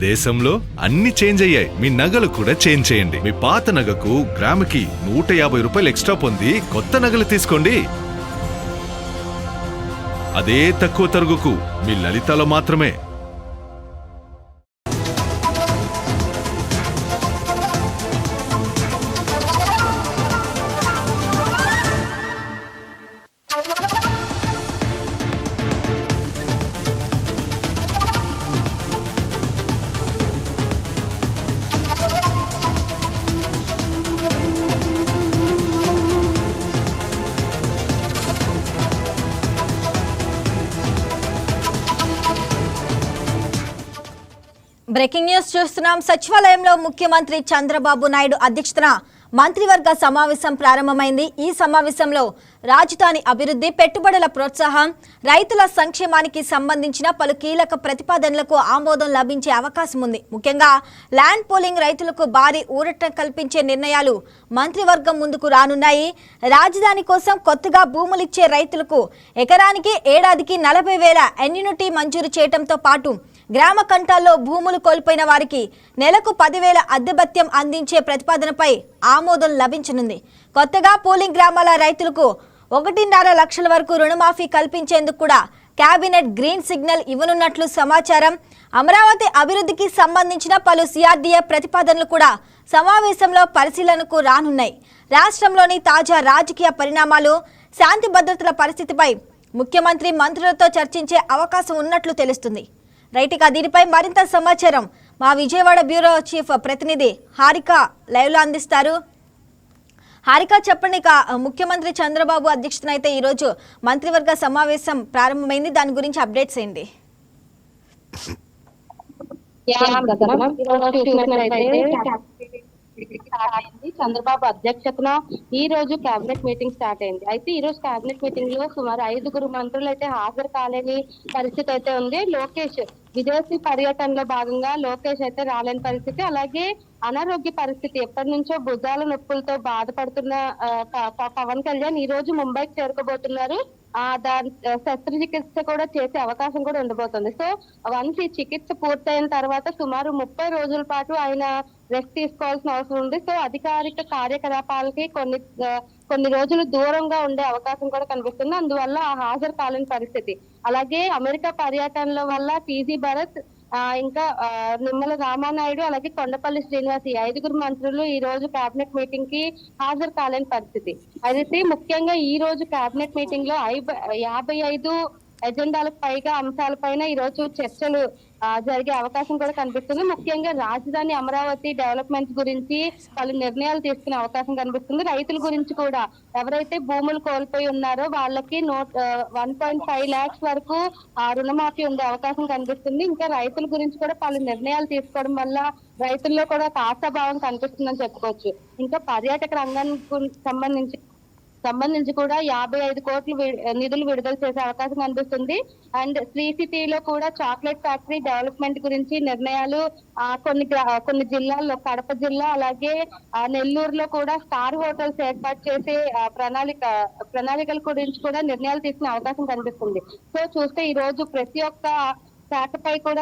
దేశంలో అన్ని చేంజ్ అయ్యాయి. మీ నగలు కూడా చేంజ్ చేయండి. మీ పాత నగకు గ్రాముకి 150 రూపాయలు ఎక్స్ట్రా పొంది కొత్త నగలు తీసుకోండి. అదే తక్కువ తరుగుకు మీ లలితలో మాత్రమే. బ్రేకింగ్ న్యూస్ చూస్తున్నాం. సచివాలయంలో ముఖ్యమంత్రి చంద్రబాబు నాయుడు అధ్యక్షతన మంత్రివర్గ సమావేశం ప్రారంభమైంది. ఈ సమావేశంలో రాజధాని అభివృద్ధి, పెట్టుబడుల ప్రోత్సాహం, రైతుల సంక్షేమానికి సంబంధించిన పలు కీలక ప్రతిపాదనలకు ఆమోదం లభించే అవకాశం ఉంది. ముఖ్యంగా ల్యాండ్ పూలింగ్ రైతులకు భారీ ఊరట కల్పించే నిర్ణయాలు మంత్రివర్గం ముందుకు రానున్నాయి. రాజధాని కోసం కొత్తగా భూములిచ్చే రైతులకు ఎకరానికి ఏడాదికి 40,000 ఎన్యూనిటీ మంజూరు చేయడంతో పాటు గ్రామ కంఠాల్లో భూములు కోల్పోయిన వారికి నెలకు 10,000 అద్దె భత్యం అందించే ప్రతిపాదనపై ఆమోదం లభించనుంది. కొత్తగా పోలింగ్ గ్రామాల రైతులకు 1.5 లక్షల వరకు రుణమాఫీ కల్పించేందుకు కూడా కేబినెట్ గ్రీన్ సిగ్నల్ ఇవ్వనున్నట్లు సమాచారం. అమరావతి అభివృద్ధికి సంబంధించిన పలు సిఆర్డీఏ ప్రతిపాదనలు కూడా సమావేశంలో పరిశీలనకు రానున్నాయి. రాష్ట్రంలోని తాజా రాజకీయ పరిణామాలు, శాంతి భద్రతల పరిస్థితిపై ముఖ్యమంత్రి మంత్రులతో చర్చించే అవకాశం ఉన్నట్లు తెలుస్తుంది. రైట్గా దీనిపై మరింత సమాచారం మా విజయవాడ బ్యూరో చీఫ్ ప్రతినిధి హారిక లైవ్లో అందిస్తారు. హారిక, చెప్పండి. ముఖ్యమంత్రి చంద్రబాబు అధ్యక్షతన అయితే ఈరోజు మంత్రివర్గ సమావేశం ప్రారంభమైంది. దాని గురించి అప్డేట్స్ ఏంటి? చంద్రబాబు అధ్యక్షతన ఈ రోజు కేబినెట్ మీటింగ్ స్టార్ట్ అయింది. అయితే ఈ రోజు కేబినెట్ మీటింగ్ లో సుమారు 5 మంత్రులు అయితే హాజరు కాలేని పరిస్థితి అయితే ఉంది. లోకేష్ విదేశీ పర్యటనలో భాగంగా లోకేష్ అయితే రాలేని పరిస్థితి, అలాగే అనారోగ్య పరిస్థితి, ఎప్పటి నుంచో భుజాల నొప్పులతో బాధపడుతున్న పవన్ కళ్యాణ్ ఈ రోజు ముంబైకి చేరుకోబోతున్నారు. దాని శస్త్రచికిత్స కూడా చేసే అవకాశం కూడా ఉండబోతుంది. సో వన్స్ ఈ చికిత్స పూర్తయిన తర్వాత సుమారు 30 రోజుల పాటు ఆయన రెస్ట్ తీసుకోవాల్సిన అవసరం ఉంది. సో అధికారిక కార్యకలాపాలకి కొన్ని రోజులు దూరంగా ఉండే అవకాశం కూడా కనిపిస్తుంది. అందువల్ల హాజరు కాలేని పరిస్థితి. అలాగే అమెరికా పర్యటనల వల్ల టీజీ భరత్, ఇంకా నిమ్మల రామానాయుడు, అలాగే కొండపల్లి శ్రీనివాస్, ఈ 5 మంత్రులు ఈ రోజు కేబినెట్ మీటింగ్ కి హాజరు కాలేని పరిస్థితి. అయితే ముఖ్యంగా ఈ రోజు కేబినెట్ మీటింగ్ లో 55 ఎజెండాలకు పైగా అంశాలపైన ఈ రోజు చర్చలు జరిగే అవకాశం కూడా కనిపిస్తుంది. ముఖ్యంగా రాజధాని అమరావతి డెవలప్మెంట్ గురించి పలు నిర్ణయాలు తీసుకునే అవకాశం కనిపిస్తుంది. రైతుల గురించి కూడా, ఎవరైతే భూములు కోల్పోయి ఉన్నారో వాళ్ళకి 1.5 lakhs వరకు రుణమాఫీ ఉండే అవకాశం కనిపిస్తుంది. ఇంకా రైతుల గురించి కూడా పలు నిర్ణయాలు తీసుకోవడం వల్ల రైతుల్లో కూడా ఒక ఆశాభావం కనిపిస్తుందని చెప్పుకోవచ్చు. ఇంకా పర్యాటక రంగానికి సంబంధించి కూడా 55 కోట్లు నిధులు విడుదల చేసే అవకాశం కనిపిస్తుంది. అండ్ శ్రీ సిటీలో కూడా చాక్లెట్ ఫ్యాక్టరీ డెవలప్మెంట్ గురించి నిర్ణయాలు, కొన్ని జిల్లాల్లో, కడప జిల్లా అలాగే నెల్లూరులో కూడా స్టార్ హోటల్స్ ఏర్పాటు చేసే ప్రణాళికల గురించి కూడా నిర్ణయాలు తీసుకునే అవకాశం కనిపిస్తుంది. సో చూస్తే ఈ రోజు ప్రతి ఒక్క శాఖపై కూడా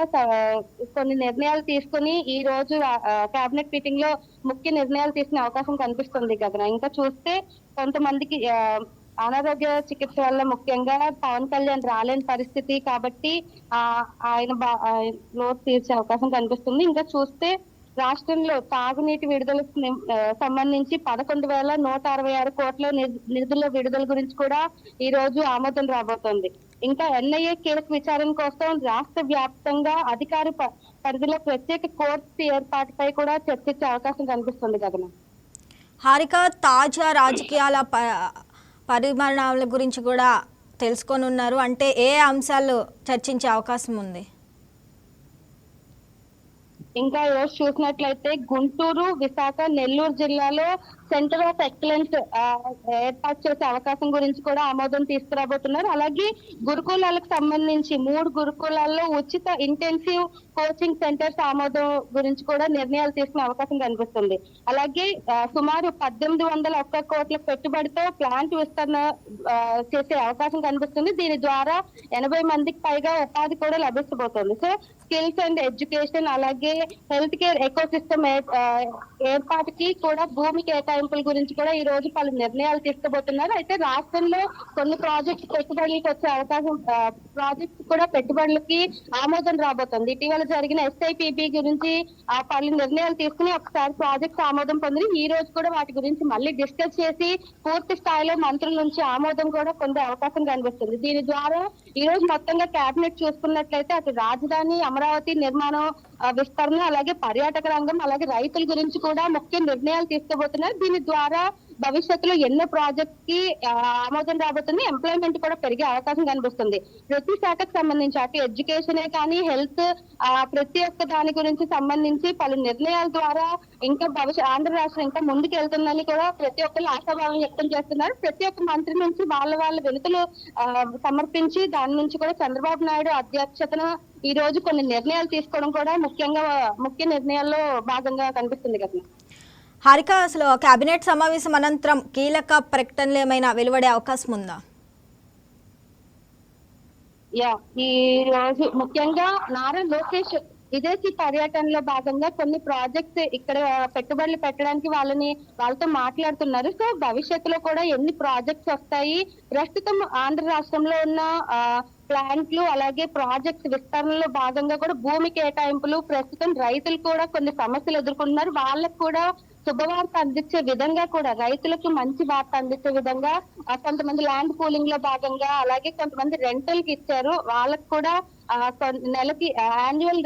కొన్ని నిర్ణయాలు తీసుకుని ఈ రోజు కేబినెట్ మీటింగ్ లో ముఖ్య నిర్ణయాలు తీసుకునే అవకాశం కనిపిస్తుంది కదా. ఇంకా చూస్తే కొంతమందికి అనారోగ్య చికిత్స వల్ల ముఖ్యంగా పవన్ కళ్యాణ్ రాలేని పరిస్థితి కాబట్టి ఆయన లోటు తీర్చే అవకాశం కనిపిస్తుంది. ఇంకా చూస్తే రాష్ట్రంలో తాగునీటి విడుదలకు సంబంధించి 11,166 కోట్ల నిధుల విడుదల గురించి కూడా ఈ రోజు ఆమోదం రాబోతోంది. ఇంకా ఎన్ఐఏ కేసు విచారణ కోసం రాష్ట్ర వ్యాప్తంగా అధికార పరిధిలో ప్రత్యేక కోర్టు ఏర్పాటుపై కూడా చర్చించే అవకాశం కనిపిస్తుంది కదా. హారిక, తాజా రాజకీయాల పరిమాణాల గురించి కూడా తెలుసుకొని ఉన్నారు. అంటే ఏ అంశాలు చర్చించే అవకాశం ఉంది? ఇంకా ఈరోజు చూసినట్లయితే గుంటూరు, విశాఖ, నెల్లూరు జిల్లాలో సెంటర్ ఆఫ్ ఎక్సలెన్స్ ఏర్పాటు చేసే అవకాశం గురించి కూడా ఆమోదం తీసుకురాబోతున్నారు. అలాగే గురుకులాలకు సంబంధించి 3 గురుకులాల్లో ఉచిత ఇంటెన్సివ్ కోచింగ్ సెంటర్స్ ఆమోదం గురించి కూడా నిర్ణయాలు తీసుకునే అవకాశం కనిపిస్తుంది. అలాగే సుమారు 1,801 కోట్ల పెట్టుబడితో ప్లాంట్ విస్తరణ చేసే అవకాశం కనిపిస్తుంది. దీని ద్వారా 80 మందికి పైగా ఉపాధి కూడా లభించబోతోంది. సో స్కిల్స్ అండ్ ఎడ్యుకేషన్ అలాగే హెల్త్ కేర్ ఎకోసిస్టమ్ ఏర్పాటుకి కూడా భూమి కేటాయింపుల గురించి కూడా ఈ రోజు పలు నిర్ణయాలు తీసుకోబోతున్నారు. అయితే రాష్ట్రంలో కొన్ని ప్రాజెక్ట్స్ పెట్టుబడులకు వచ్చే అవకాశం, ప్రాజెక్ట్స్ కూడా పెట్టుబడులకి ఆమోదం రాబోతుంది. ఇటీవల జరిగిన SIPP గురించి పలు నిర్ణయాలు తీసుకుని ఒకసారి ప్రాజెక్ట్స్ ఆమోదం పొంది ఈ రోజు కూడా వాటి గురించి మళ్ళీ డిస్కస్ చేసి పూర్తి స్థాయిలో మంత్రుల నుంచి ఆమోదం కూడా పొందే అవకాశం కనిపిస్తుంది. దీని ద్వారా ఈ రోజు మొత్తంగా కేబినెట్ చూసుకున్నట్లయితే అటు రాజధాని అమరావతి నిర్మాణం, విస్తరణ, అలాగే పర్యాటక రంగం, అలాగే రైతుల గురించి కూడా ముఖ్య నిర్ణయాలు తీసుకోబోతున్నారు. దీని ద్వారా భవిష్యత్తులో ఎన్నో ప్రాజెక్ట్ కి ఆమోదం రాబోతుంది. ఎంప్లాయ్మెంట్ కూడా పెరిగే అవకాశం కనిపిస్తుంది. ప్రతి శాఖకు సంబంధించి అటు ఎడ్యుకేషనే కానీ హెల్త్, ప్రతి ఒక్క దాని గురించి సంబంధించి పలు నిర్ణయాల ద్వారా ఇంకా ఆంధ్ర రాష్ట్రం ఇంకా ముందుకు వెళ్తుందని కూడా ప్రతి ఒక్కరు ఆశాభావం వ్యక్తం చేస్తున్నారు. ప్రతి ఒక్క మంత్రి నుంచి వాళ్ళ వినతులు సమర్పించి దాని నుంచి కూడా చంద్రబాబు నాయుడు అధ్యక్షతన ఈ రోజు కొన్ని నిర్ణయాలు తీసుకోవడం కూడా ముఖ్య నిర్ణయాల్లో భాగంగా కనిపిస్తుంది కదా. హారిక, అసలు కేబినెట్ సమావేశం అనంతరం కీలక ప్రకటనలు ఏమైనా వెలువడే అవకాశం ఉందా? ఈ రోజు ముఖ్యంగా నారా లోకేష్ విదేశీ పర్యటనలో భాగంగా కొన్ని ప్రాజెక్ట్స్ ఇక్కడ పెట్టుబడులు పెట్టడానికి వాళ్ళతో మాట్లాడుతున్నారు. సో భవిష్యత్తులో కూడా ఎన్ని ప్రాజెక్ట్స్ వస్తాయి, ప్రస్తుతం ఆంధ్ర రాష్ట్రంలో ఉన్న ప్లాంట్లు అలాగే ప్రాజెక్ట్స్ విస్తరణలో భాగంగా కూడా భూమి కేటాయింపులు, ప్రస్తుతం రైతులు కూడా కొన్ని సమస్యలు ఎదుర్కొంటున్నారు. వాళ్ళకు కూడా శుభవార్త అందించే విధంగా కూడా రైతులకు మంచి వార్త అందించే విధంగా కొంతమంది ల్యాండ్ పూలింగ్ లో భాగంగా అలాగే కొంతమంది రెంటల్ కి ఇచ్చారు. వాళ్ళకు కూడా నెలకి యాన్యువల్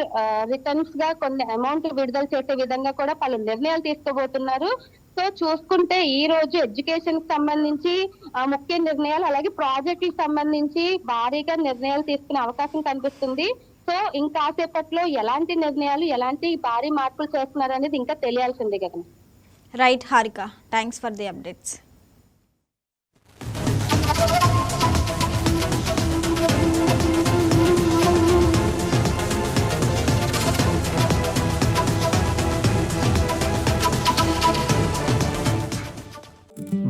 రిటర్న్స్ గా కొన్ని అమౌంట్ విడుదల చేసే విధంగా కూడా పలు నిర్ణయాలు తీసుకోబోతున్నారు. సో చూసుకుంటే ఈ రోజు ఎడ్యుకేషన్ కి సంబంధించి ముఖ్య నిర్ణయాలు అలాగే ప్రాజెక్టుకి సంబంధించి భారీగా నిర్ణయాలు తీసుకునే అవకాశం కనిపిస్తుంది. సో ఇంకాసేపట్లో ఎలాంటి నిర్ణయాలు, ఎలాంటి భారీ మార్పులు చేస్తున్నారు అనేది ఇంకా తెలియాల్సిందే కదా. Right Harika, thanks for the updates.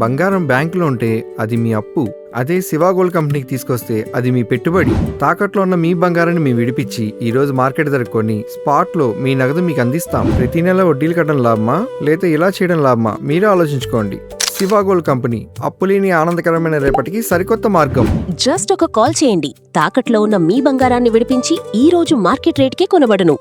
బంగారం బ్యాంకులో ఉంటే అది మీ అప్పు, అదే శివ గోల్డ్ కంపెనీకి తీసుకొస్తే అది మీ పెట్టుబడి. తాకట్లో ఉన్న మీ బంగారాన్ని మేము విడిపించి ఈ రోజు మార్కెట్ ధర కొని స్పాట్లో మీ నగదు మీకు అందిస్తాం. ప్రతి నెల వడ్డీలు కట్టడం లాభమా లేదా ఇలా చేయడం లాభమా మీరే ఆలోచించుకోండి. శివ గోల్డ్ కంపెనీ, అప్పులేని ఆనందకరమైన రేపటికి సరికొత్త మార్గం. జస్ట్ ఒక కాల్ చేయండి. తాకట్లో ఉన్న మీ బంగారాన్ని విడిపించి ఈ రోజు మార్కెట్ రేట్కే కొనబడును.